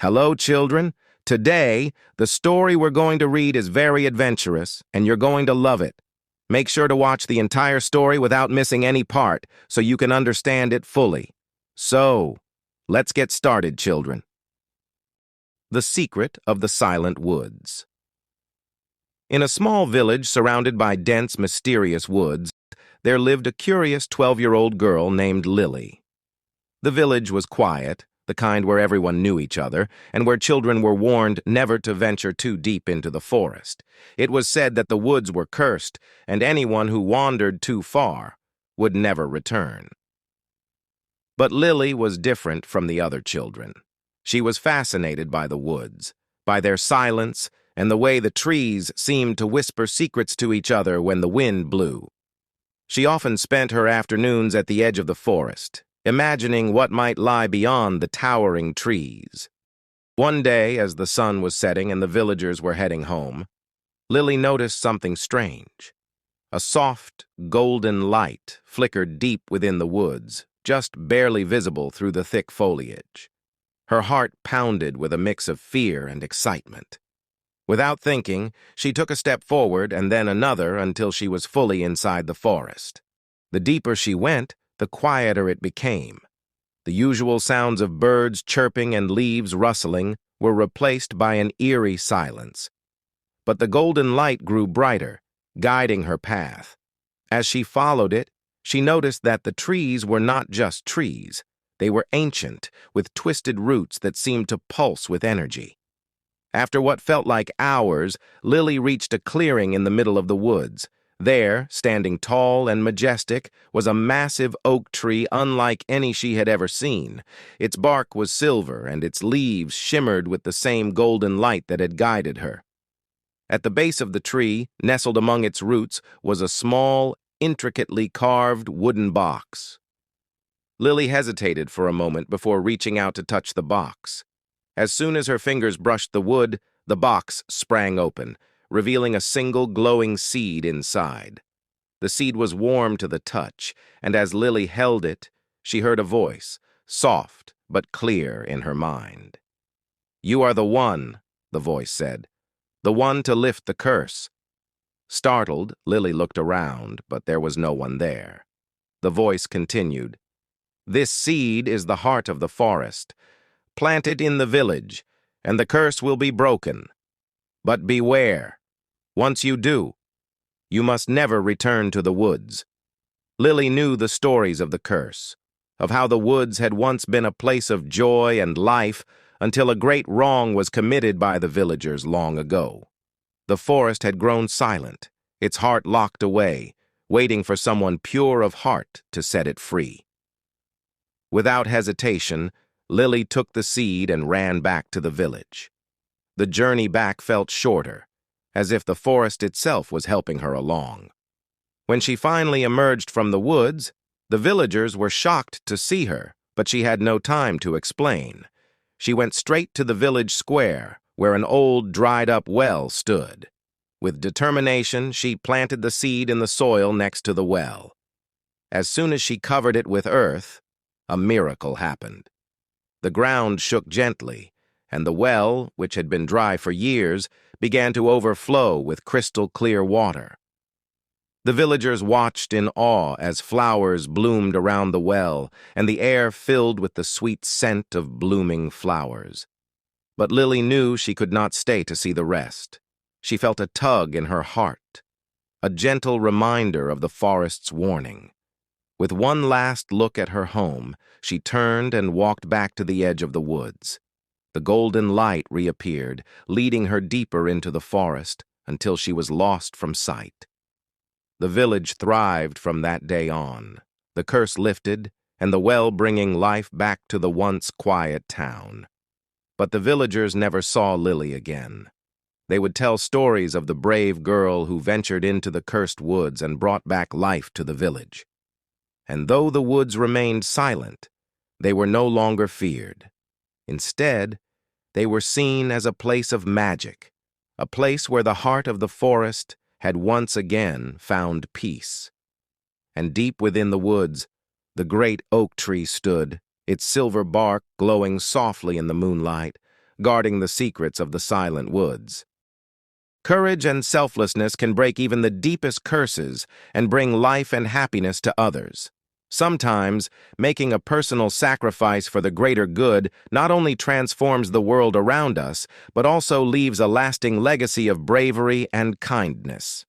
Hello, children. Today, the story we're going to read is very adventurous, and you're going to love it. Make sure to watch the entire story without missing any part, so you can understand it fully. So, let's get started, children. The Secret of the Silent Woods. In a small village surrounded by dense, mysterious woods, there lived a curious 12-year-old girl named Lily. The village was quiet, the kind where everyone knew each other, and where children were warned never to venture too deep into the forest. It was said that the woods were cursed, and anyone who wandered too far would never return. But Lily was different from the other children. She was fascinated by the woods, by their silence, and the way the trees seemed to whisper secrets to each other when the wind blew. She often spent her afternoons at the edge of the forest, imagining what might lie beyond the towering trees. One day, as the sun was setting and the villagers were heading home, Lily noticed something strange. A soft, golden light flickered deep within the woods, just barely visible through the thick foliage. Her heart pounded with a mix of fear and excitement. Without thinking, she took a step forward and then another until she was fully inside the forest. The deeper she went, the quieter it became. The usual sounds of birds chirping and leaves rustling were replaced by an eerie silence. But the golden light grew brighter, guiding her path. As she followed it, she noticed that the trees were not just trees. They were ancient, with twisted roots that seemed to pulse with energy. After what felt like hours, Lily reached a clearing in the middle of the woods. There, standing tall and majestic, was a massive oak tree unlike any she had ever seen. Its bark was silver, and its leaves shimmered with the same golden light that had guided her. At the base of the tree, nestled among its roots, was a small, intricately carved wooden box. Lily hesitated for a moment before reaching out to touch the box. As soon as her fingers brushed the wood, the box sprang open, revealing a single glowing seed inside. The seed was warm to the touch, and as Lily held it, she heard a voice, soft but clear in her mind. "You are the one," the voice said, "the one to lift the curse." Startled, Lily looked around, but there was no one there. The voice continued, "This seed is the heart of the forest. Plant it in the village, and the curse will be broken. But beware. Once you do, you must never return to the woods." Lily knew the stories of the curse, of how the woods had once been a place of joy and life until a great wrong was committed by the villagers long ago. The forest had grown silent, its heart locked away, waiting for someone pure of heart to set it free. Without hesitation, Lily took the seed and ran back to the village. The journey back felt shorter, as if the forest itself was helping her along. When she finally emerged from the woods, the villagers were shocked to see her, but she had no time to explain. She went straight to the village square, where an old, dried-up well stood. With determination, she planted the seed in the soil next to the well. As soon as she covered it with earth, a miracle happened. The ground shook gently, and the well, which had been dry for years, began to overflow with crystal-clear water. The villagers watched in awe as flowers bloomed around the well, and the air filled with the sweet scent of blooming flowers. But Lily knew she could not stay to see the rest. She felt a tug in her heart, a gentle reminder of the forest's warning. With one last look at her home, she turned and walked back to the edge of the woods. The golden light reappeared, leading her deeper into the forest until she was lost from sight. The village thrived from that day on, the curse lifted, and the well bringing life back to the once quiet town. But the villagers never saw Lily again. They would tell stories of the brave girl who ventured into the cursed woods and brought back life to the village. And though the woods remained silent, they were no longer feared. Instead, they were seen as a place of magic, a place where the heart of the forest had once again found peace. And deep within the woods, the great oak tree stood, its silver bark glowing softly in the moonlight, guarding the secrets of the silent woods. Courage and selflessness can break even the deepest curses and bring life and happiness to others. Sometimes, making a personal sacrifice for the greater good not only transforms the world around us, but also leaves a lasting legacy of bravery and kindness.